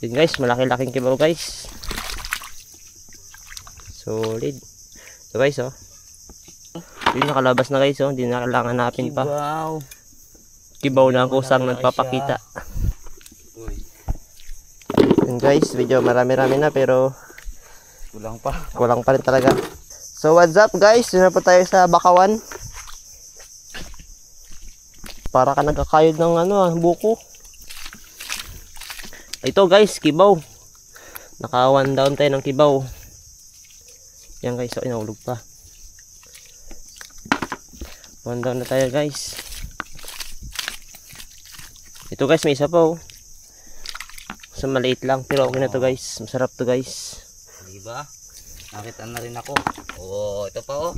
Yun guys, malaki-laking kibaw guys. Solid. So guys oh. Yun nakalabas na guys oh. Hindi na kailangan hanapin pa. Kibaw na kusang nagpapakita. Yun guys, video marami-rami na pero kulang pa rin talaga. So what's up guys, yun na po tayo sa Bakawan. Para ka nagkakayod ng buko. Ito guys, kibaw. Naka 1 down tayo ng kibaw. Yan guys, so inahulog pa. 1 down na tayo guys. Ito guys, may isa pa oh. So maliit lang pero okay na to guys. Masarap to guys. Diba? Nakita na rin ako. Oh, ito pa oh.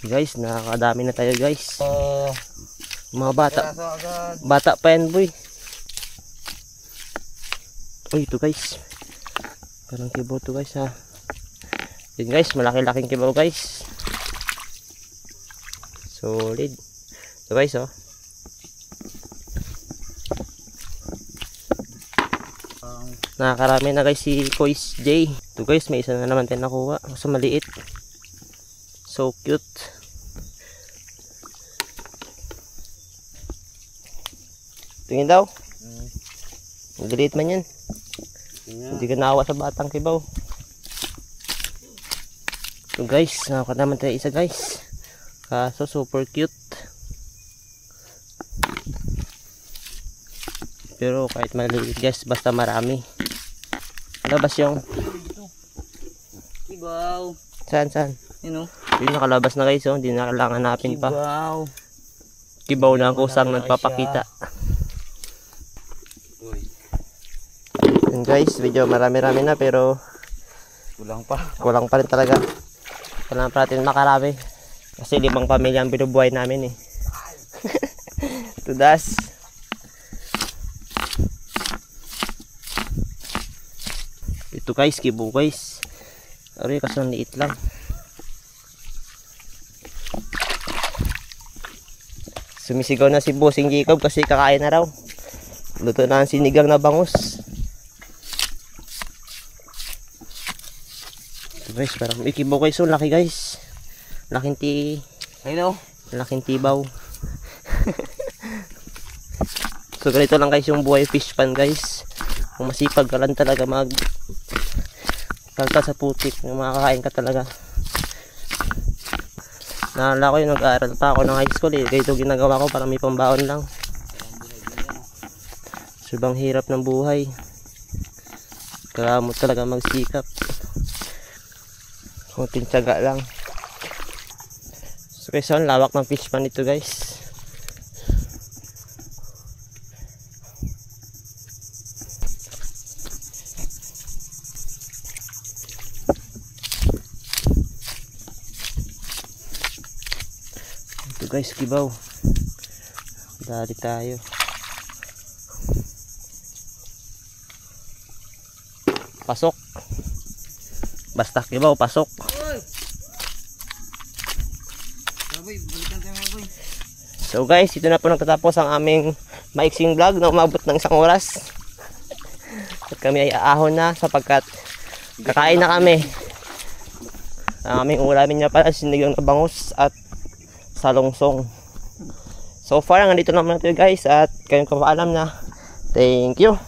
Guys, nakakadami na tayo guys. Mga bata pa yan boy. Uy, ito guys. Parang kibaw to guys ha. Yun guys, malaki-laking kibaw guys. Solid. Ito guys oh. Nakakarami na guys si Kois J. Ito guys, may isa na naman tayo nakuha. Kasi maliit. So cute. Tingin daw. Magaliit man yan. Hindi ka naawa sa batang kibaw. So guys, nakakuha naman tayo isa guys. Kaso super cute. Pero kahit maliit guys, basta marami. Labas yung kibaw. Saan? Yun oh. Yun nakalabas na guys oh. Hindi na kailangan hanapin pa. Kibaw na kusang nagpapakita. Yun guys, video marami-rami na pero kulang pa rin talaga. Kailangan pa natin makarami. Kasi 5 pamilya ang binubuhay namin eh. Tudas. Ito guys, kibo guys. Aray, kasi ang liit lang. Sumisigaw na si Bossing Jacob kasi kakain na raw. Luto na ang sinigang na bangus. Ito guys, parang may kibo guys. So laki guys. Laking tibaw. So ganito lang guys yung buhay fish pan guys. Kung masipag ka lang talaga kalta sa putik, makakain ka talaga. Naalala ko yung nag-aaral pa ako ng high school eh. Kaya ito ginagawa ko para may pambaon lang. Subang hirap ng buhay. Kaya mo talaga magsikap. Kunting tiyaga lang. So guys, ang lawak ng fish pan ito guys. Ito guys, kibaw. Dali tayo. Pasok. Basta kibaw, pasok. So guys, ito na po nagtatapos ang aming maiksing vlog na umabot ng 1 oras. At kami ay aahon na sapagkat kakain na kami. Ang aming ulamin niya pala sinigang na bangus at salungsong. So far, nandito naman natin guys at kayong kapaalam na. Thank you.